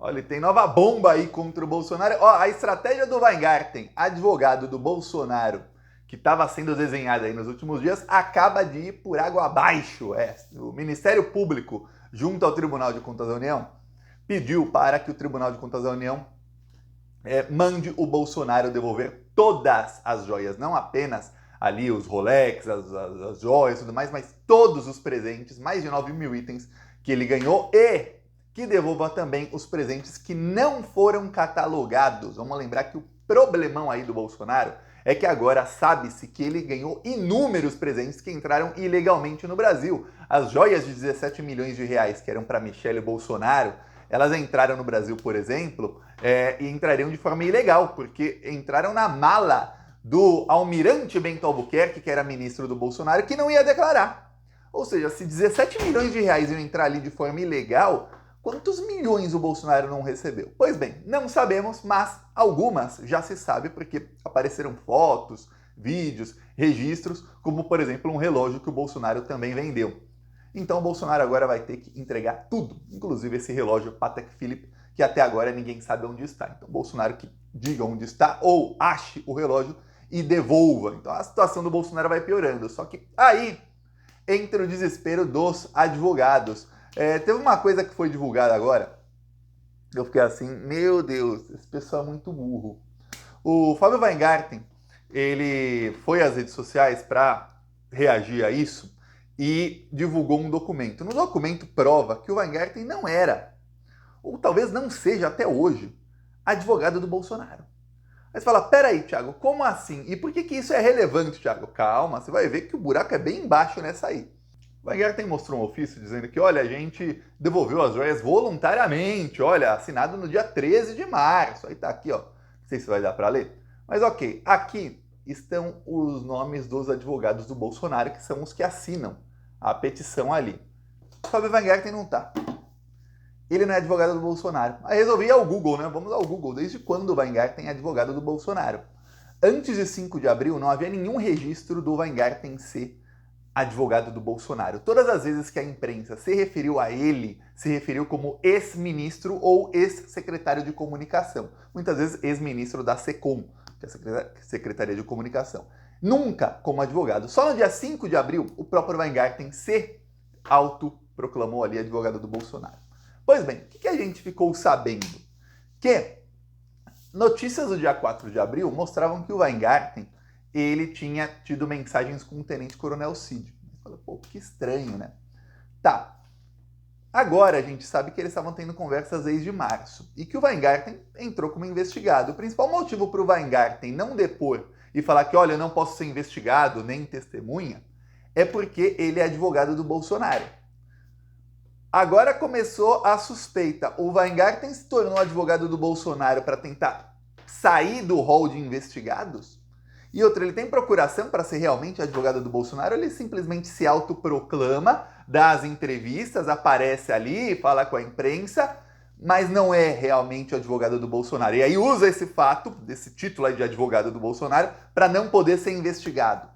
Olha, tem nova bomba aí contra o Bolsonaro. Ó, a estratégia do Weingarten, advogado do Bolsonaro, que estava sendo desenhada aí nos últimos dias, acaba de ir por água abaixo. O Ministério Público, junto ao Tribunal de Contas da União, pediu para que o Tribunal de Contas da União mande o Bolsonaro devolver todas as joias, não apenas ali os Rolex, as joias e tudo mais, mas todos os presentes, mais de 9 mil itens que ele ganhou e que devolva também os presentes que não foram catalogados. Vamos lembrar que o problemão aí do Bolsonaro é que agora sabe-se que ele ganhou inúmeros presentes que entraram ilegalmente no Brasil. As joias de 17 milhões de reais que eram para Michele Bolsonaro, elas entraram no Brasil, por exemplo, e entrariam de forma ilegal, porque entraram na mala do almirante Bento Albuquerque, que era ministro do Bolsonaro, que não ia declarar. Ou seja, se 17 milhões de reais iam entrar ali de forma ilegal, quantos milhões o Bolsonaro não recebeu? Pois bem, não sabemos, mas algumas já se sabe, porque apareceram fotos, vídeos, registros, como por exemplo um relógio que o Bolsonaro também vendeu. Então o Bolsonaro agora vai ter que entregar tudo, inclusive esse relógio Patek Philippe, que até agora ninguém sabe onde está. Então o Bolsonaro que diga onde está ou ache o relógio e devolva. Então a situação do Bolsonaro vai piorando. Só que aí entra o desespero dos advogados. Teve uma coisa que foi divulgada agora, eu fiquei assim, meu Deus, esse pessoal é muito burro. O Fábio Weingarten, ele foi às redes sociais para reagir a isso e divulgou um documento. No documento prova que o Weingarten não era, ou talvez não seja até hoje, advogado do Bolsonaro. Aí você fala, peraí, Thiago, como assim? E por que isso é relevante, Thiago? Calma, você vai ver que o buraco é bem embaixo nessa aí. O Weingarten mostrou um ofício dizendo que, olha, a gente devolveu as joias voluntariamente, olha, assinado no dia 13 de março. Aí tá aqui, ó. Não sei se vai dar para ler. Mas ok, aqui estão os nomes dos advogados do Bolsonaro, que são os que assinam a petição ali. O Fábio Weingarten não tá. Ele não é advogado do Bolsonaro. Aí resolvi ir ao Google, né? Vamos ao Google. Desde quando o Weingarten é advogado do Bolsonaro? Antes de 5 de abril, não havia nenhum registro do Weingarten ser advogado do Bolsonaro. Todas as vezes que a imprensa se referiu a ele, se referiu como ex-ministro ou ex-secretário de comunicação. Muitas vezes ex-ministro da SECOM, que é a Secretaria de Comunicação. Nunca como advogado. Só no dia 5 de abril, o próprio Weingarten se autoproclamou ali advogado do Bolsonaro. Pois bem, o que a gente ficou sabendo? Que notícias do dia 4 de abril mostravam que o Weingarten ele tinha tido mensagens com o tenente-coronel Cid. Falei, pô, que estranho, né? Tá. Agora a gente sabe que eles estavam tendo conversas desde março e que o Weingarten entrou como investigado. O principal motivo para o Weingarten não depor e falar que, olha, eu não posso ser investigado nem testemunha, é porque ele é advogado do Bolsonaro. Agora começou a suspeita. O Weingarten se tornou advogado do Bolsonaro para tentar sair do rol de investigados? E outra, ele tem procuração para ser realmente advogado do Bolsonaro, ele simplesmente se autoproclama, dá as entrevistas, aparece ali, fala com a imprensa, mas não é realmente advogado do Bolsonaro. E aí usa esse fato, desse título aí de advogado do Bolsonaro, para não poder ser investigado.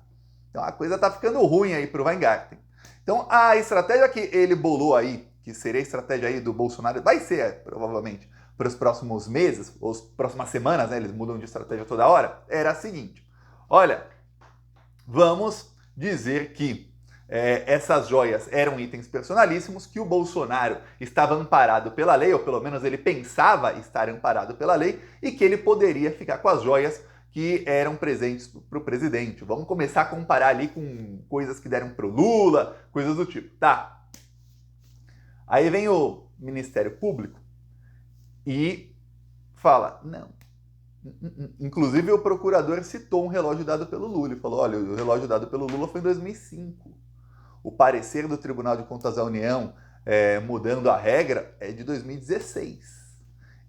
Então a coisa tá ficando ruim aí pro Weingarten. Então a estratégia que ele bolou aí, que seria a estratégia aí do Bolsonaro, vai ser, provavelmente, para os próximos meses, ou as próximas semanas, né, eles mudam de estratégia toda hora, era a seguinte. Olha, vamos dizer que essas joias eram itens personalíssimos, que o Bolsonaro estava amparado pela lei, ou pelo menos ele pensava estar amparado pela lei, e que ele poderia ficar com as joias que eram presentes para o presidente. Vamos começar a comparar ali com coisas que deram para o Lula, coisas do tipo. Tá. Aí vem o Ministério Público e fala, não. Inclusive o procurador citou um relógio dado pelo Lula e falou, olha, o relógio dado pelo Lula foi em 2005. O parecer do Tribunal de Contas da União mudando a regra é de 2016.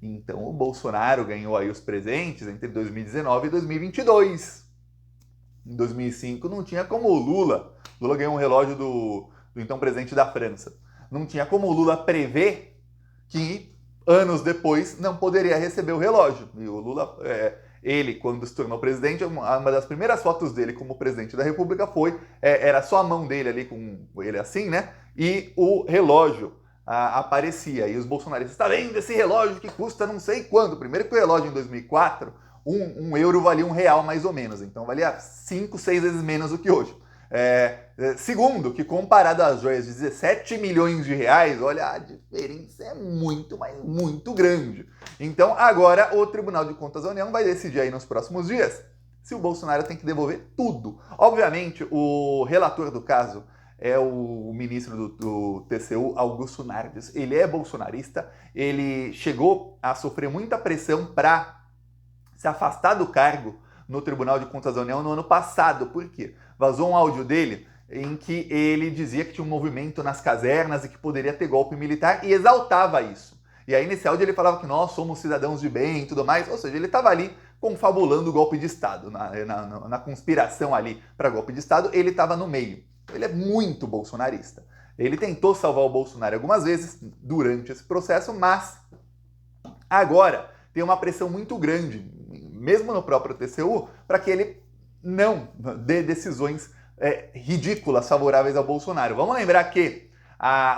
Então o Bolsonaro ganhou aí os presentes entre 2019 e 2022. Em 2005 não tinha como o Lula ganhou um relógio do então presidente da França. Não tinha como o Lula prever que anos depois não poderia receber o relógio. E o Lula, ele, quando se tornou presidente, uma das primeiras fotos dele como presidente da República era só a mão dele ali com ele assim, né? E o relógio aparecia. E os bolsonaristas, está vendo esse relógio que custa não sei quanto? Primeiro que o relógio em 2004, um euro valia R$1 mais ou menos, então valia 5, 6 vezes menos do que hoje. Segundo, que comparado às joias de 17 milhões de reais, olha, a diferença é muito, mas muito grande. Então agora o Tribunal de Contas da União vai decidir aí nos próximos dias se o Bolsonaro tem que devolver tudo. Obviamente, o relator do caso é o ministro do TCU, Augusto Nardes. Ele é bolsonarista, ele chegou a sofrer muita pressão para se afastar do cargo no Tribunal de Contas da União no ano passado. Por quê? Vazou um áudio dele em que ele dizia que tinha um movimento nas casernas e que poderia ter golpe militar e exaltava isso. E aí nesse áudio ele falava que nós somos cidadãos de bem e tudo mais, ou seja, ele estava ali confabulando o golpe de Estado, na conspiração ali para golpe de Estado, ele estava no meio. Ele é muito bolsonarista. Ele tentou salvar o Bolsonaro algumas vezes durante esse processo, mas agora tem uma pressão muito grande, mesmo no próprio TCU, para que ele não dê decisões ridículas favoráveis ao Bolsonaro. Vamos lembrar que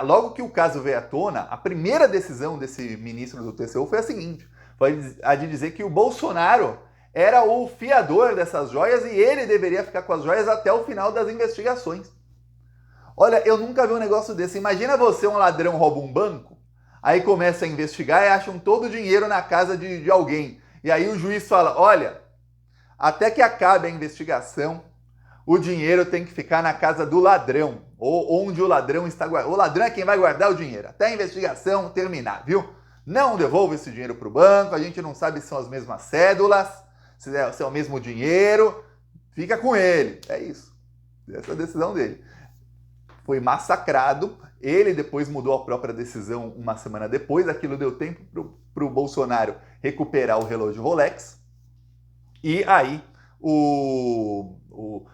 logo que o caso veio à tona, a primeira decisão desse ministro do TCU foi a seguinte, foi a de dizer que o Bolsonaro era o fiador dessas joias e ele deveria ficar com as joias até o final das investigações. Olha, eu nunca vi um negócio desse. Imagina você, um ladrão, rouba um banco, aí começa a investigar e acham todo o dinheiro na casa de alguém. E aí o juiz fala, olha, até que acabe a investigação, o dinheiro tem que ficar na casa do ladrão, ou onde o ladrão está guardando. O ladrão é quem vai guardar o dinheiro, até a investigação terminar, viu? Não devolva esse dinheiro para o banco, a gente não sabe se são as mesmas cédulas, se é o mesmo dinheiro, fica com ele. É isso. Essa é a decisão dele. Foi massacrado, ele depois mudou a própria decisão uma semana depois, aquilo deu tempo para o Bolsonaro recuperar o relógio Rolex, e aí o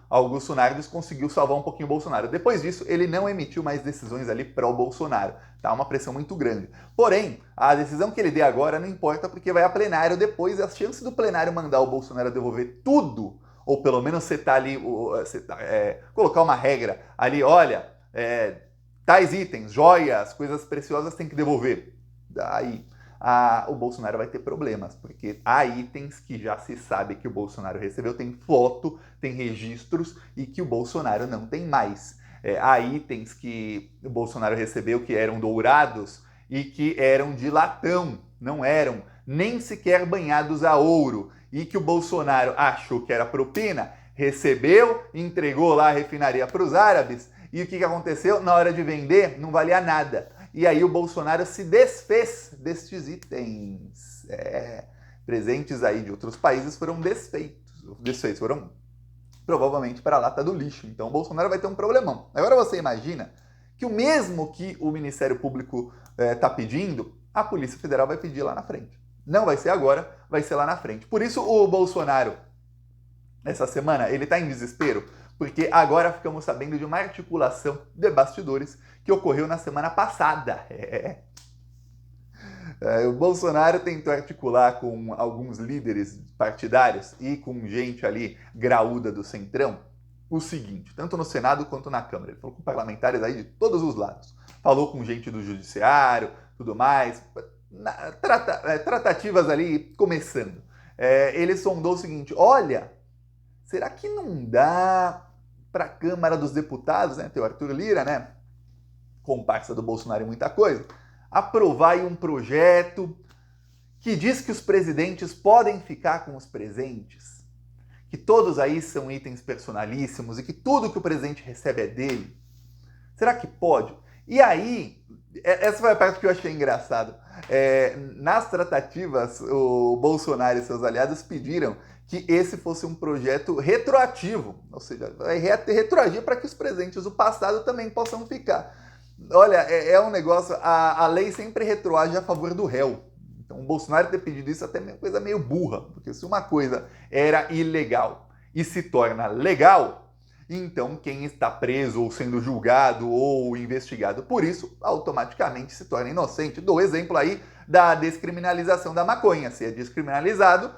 Augusto Nardes conseguiu salvar um pouquinho o Bolsonaro. Depois disso, ele não emitiu mais decisões ali para o Bolsonaro. Tá uma pressão muito grande. Porém, a decisão que ele dê agora não importa porque vai a plenário depois e as chances do plenário mandar o Bolsonaro devolver tudo, ou pelo menos setar ali, colocar uma regra ali, olha, tais itens, joias, coisas preciosas tem que devolver. Daí o Bolsonaro vai ter problemas, porque há itens que já se sabe que o Bolsonaro recebeu, tem foto, tem registros e que o Bolsonaro não tem mais. Há itens que o Bolsonaro recebeu que eram dourados e que eram de latão, não eram nem sequer banhados a ouro, e que o Bolsonaro achou que era propina, recebeu, entregou lá a refinaria para os árabes, e o que aconteceu? Na hora de vender, não valia nada. E aí o Bolsonaro se desfez destes itens. Presentes aí de outros países foram desfeitos, foram provavelmente para a lata do lixo. Então o Bolsonaro vai ter um problemão. Agora você imagina que o mesmo que o Ministério Público está pedindo, a Polícia Federal vai pedir lá na frente. Não vai ser agora, vai ser lá na frente. Por isso o Bolsonaro, essa semana, ele está em desespero, porque agora ficamos sabendo de uma articulação de bastidores que ocorreu na semana passada. O Bolsonaro tentou articular com alguns líderes partidários e com gente ali graúda do Centrão o seguinte, tanto no Senado quanto na Câmara. Ele falou com parlamentares aí de todos os lados. Falou com gente do Judiciário, tudo mais. Tratativas ali começando. Ele sondou o seguinte, olha, será que não dá para a Câmara dos Deputados, né? Tem o Arthur Lira, né? Comparsa do Bolsonaro e muita coisa, aprovar aí um projeto que diz que os presidentes podem ficar com os presentes, que todos aí são itens personalíssimos e que tudo que o presidente recebe é dele. Será que pode? E aí, essa foi a parte que eu achei engraçado. Nas tratativas, o Bolsonaro e seus aliados pediram que esse fosse um projeto retroativo, ou seja, vai retroagir para que os presidentes do passado também possam ficar. Olha, é um negócio, a lei sempre retroage a favor do réu. Então o Bolsonaro ter pedido isso até é uma coisa meio burra, porque se uma coisa era ilegal e se torna legal, então quem está preso ou sendo julgado ou investigado por isso, automaticamente se torna inocente. Dou exemplo aí da descriminalização da maconha. Se é descriminalizado,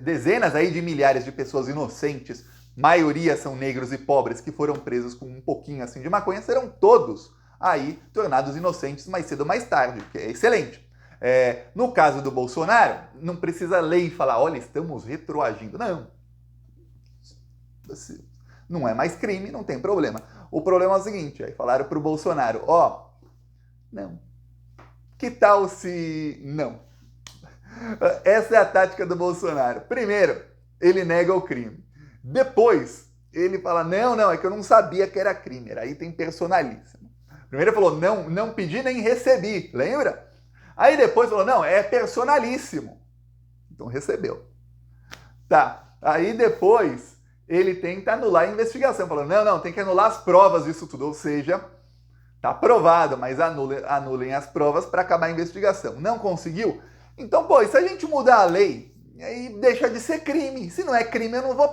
dezenas aí de milhares de pessoas inocentes, maioria são negros e pobres que foram presos com um pouquinho assim de maconha, serão todos aí tornados inocentes mais cedo ou mais tarde, o que é excelente. No caso do Bolsonaro, não precisa lei falar, olha, estamos retroagindo. Não. Não é mais crime, não tem problema. O problema é o seguinte, aí falaram pro Bolsonaro, não. Que tal se não? Essa é a tática do Bolsonaro. Primeiro, ele nega o crime. Depois, ele fala, não, é que eu não sabia que era crime. Aí tem personalíssimo. Primeiro ele falou, não pedi nem recebi, lembra? Aí depois falou, não, é personalíssimo. Então recebeu. Tá, aí depois ele tenta anular a investigação. Falou, não, tem que anular as provas disso tudo. Ou seja, tá aprovado, mas anulem as provas para acabar a investigação. Não conseguiu? Então, e se a gente mudar a lei, aí deixa de ser crime. Se não é crime, eu não vou...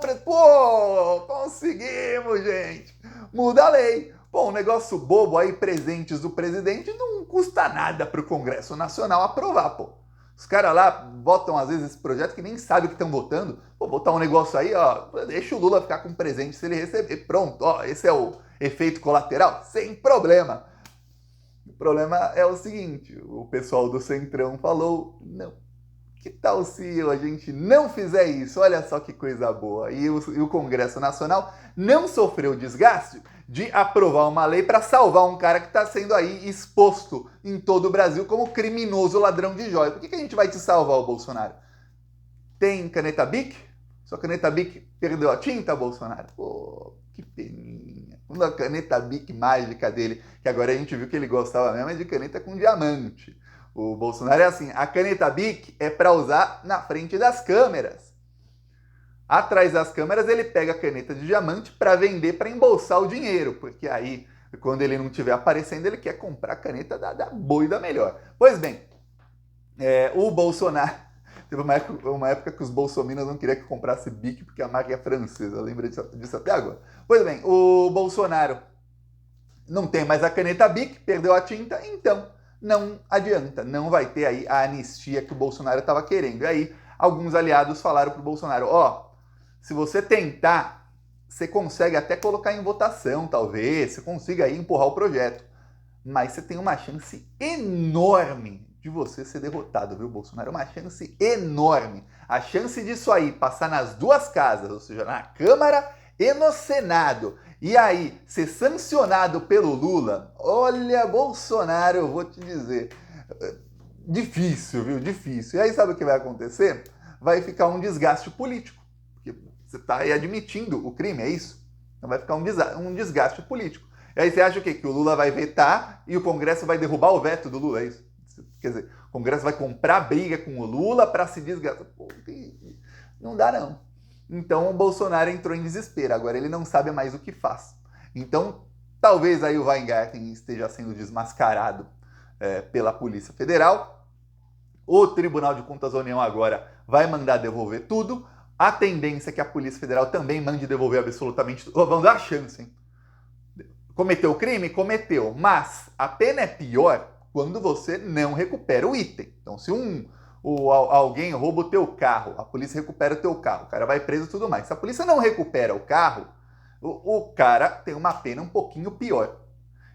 Conseguimos, gente! Muda a lei. Um negócio bobo aí, presentes do presidente, não custa nada pro Congresso Nacional aprovar, Os caras lá votam, às vezes, esse projeto que nem sabem o que estão votando. Botar um negócio aí, deixa o Lula ficar com presente se ele receber. Pronto, esse é o efeito colateral, sem problema. O problema é o seguinte, o pessoal do Centrão falou, não. Que tal se a gente não fizer isso? Olha só que coisa boa. E o Congresso Nacional não sofreu desgaste de aprovar uma lei para salvar um cara que está sendo aí exposto em todo o Brasil como criminoso ladrão de joias. Por que a gente vai te salvar, o Bolsonaro? Tem caneta Bic? Sua caneta Bic perdeu a tinta, Bolsonaro? Que peninha. Uma caneta Bic mágica dele, que agora a gente viu que ele gostava mesmo é de caneta com diamante. O Bolsonaro é assim, a caneta Bic é para usar na frente das câmeras. Atrás das câmeras ele pega a caneta de diamante para vender, para embolsar o dinheiro, porque aí, quando ele não estiver aparecendo, ele quer comprar a caneta da boa e da melhor. Pois bem, o Bolsonaro... Teve uma época que os bolsominions não queriam que comprasse Bic, porque a marca é francesa, lembra disso até agora? Pois bem, o Bolsonaro não tem mais a caneta Bic, perdeu a tinta, então não adianta, não vai ter aí a anistia que o Bolsonaro estava querendo. E aí, alguns aliados falaram para o Bolsonaro, se você tentar, você consegue até colocar em votação, talvez, você consiga aí empurrar o projeto. Mas você tem uma chance enorme de você ser derrotado, viu, Bolsonaro? Uma chance enorme. A chance disso aí passar nas duas casas, ou seja, na Câmara e no Senado, e aí ser sancionado pelo Lula, olha, Bolsonaro, eu vou te dizer, difícil, viu? Difícil. E aí sabe o que vai acontecer? Vai ficar um desgaste político. Porque você está aí admitindo o crime, é isso? Então vai ficar um desgaste político. E aí você acha o quê? Que o Lula vai vetar e o Congresso vai derrubar o veto do Lula, é isso? Quer dizer, o Congresso vai comprar briga com o Lula para se desgastar. Não dá, não. Então o Bolsonaro entrou em desespero, agora ele não sabe mais o que faz. Então, talvez aí o Weingarten esteja sendo desmascarado pela Polícia Federal. O Tribunal de Contas da União agora vai mandar devolver tudo. A tendência é que a Polícia Federal também mande devolver absolutamente tudo. Vamos dar chance, hein? Cometeu o crime? Cometeu. Mas a pena é pior quando você não recupera o item. Então, se alguém rouba o teu carro, a polícia recupera o teu carro, o cara vai preso e tudo mais. Se a polícia não recupera o carro, o cara tem uma pena um pouquinho pior.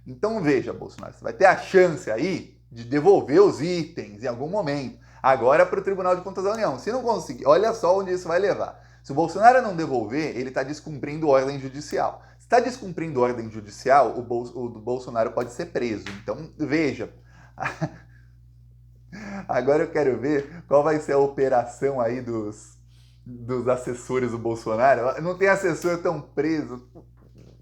Então veja, Bolsonaro, você vai ter a chance aí de devolver os itens em algum momento. Agora para o Tribunal de Contas da União. Se não conseguir, olha só onde isso vai levar. Se o Bolsonaro não devolver, ele está descumprindo ordem judicial. Se está descumprindo ordem judicial, o Bolsonaro pode ser preso. Então veja... Agora eu quero ver qual vai ser a operação aí dos assessores do Bolsonaro. Não tem assessor tão preso.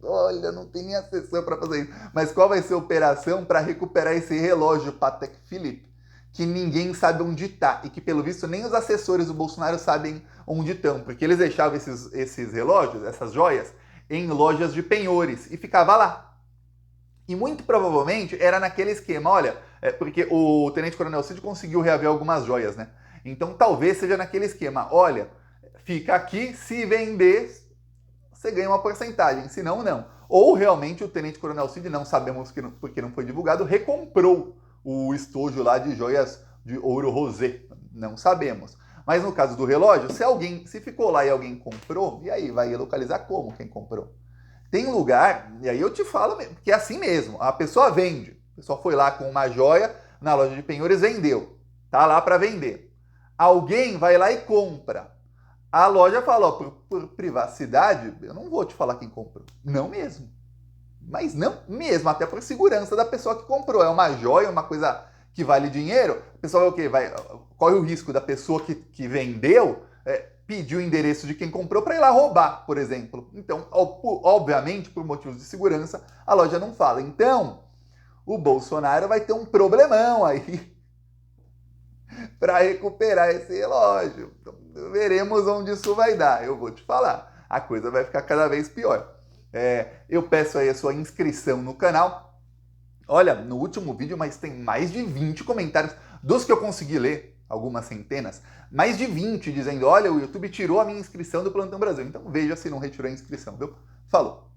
Olha, não tem nem assessor para fazer isso. Mas qual vai ser a operação para recuperar esse relógio Patek Philippe? Que ninguém sabe onde está. E que, pelo visto, nem os assessores do Bolsonaro sabem onde estão. Porque eles deixavam esses relógios, essas joias, em lojas de penhores. E ficava lá. E muito provavelmente era naquele esquema, olha, porque o Tenente Coronel Cid conseguiu reaver algumas joias, né? Então talvez seja naquele esquema, olha, fica aqui, se vender, você ganha uma porcentagem, se não, não. Ou realmente o Tenente Coronel Cid, não sabemos porque não foi divulgado, recomprou o estojo lá de joias de ouro rosé, não sabemos. Mas no caso do relógio, se ficou lá e alguém comprou, e aí vai localizar como quem comprou? Tem lugar, e aí eu te falo que é assim mesmo, a pessoa vende. A pessoa foi lá com uma joia na loja de penhores, vendeu. Tá lá para vender. Alguém vai lá e compra. A loja fala, ó, por privacidade, eu não vou te falar quem comprou. Não mesmo. Mas não mesmo, até por segurança da pessoa que comprou. É uma joia, uma coisa que vale dinheiro. A pessoa vai o quê? Corre o risco da pessoa que vendeu pedir o endereço de quem comprou para ir lá roubar, por exemplo. Então, obviamente, por motivos de segurança, a loja não fala. Então, o Bolsonaro vai ter um problemão aí para recuperar esse relógio. Então, veremos onde isso vai dar. Eu vou te falar, a coisa vai ficar cada vez pior. Eu peço aí a sua inscrição no canal. Olha, no último vídeo, mas tem mais de 20 comentários, dos que eu consegui ler, algumas centenas, mais de 20 dizendo, olha, o YouTube tirou a minha inscrição do Plantão Brasil. Então veja se não retirou a inscrição, viu? Falou!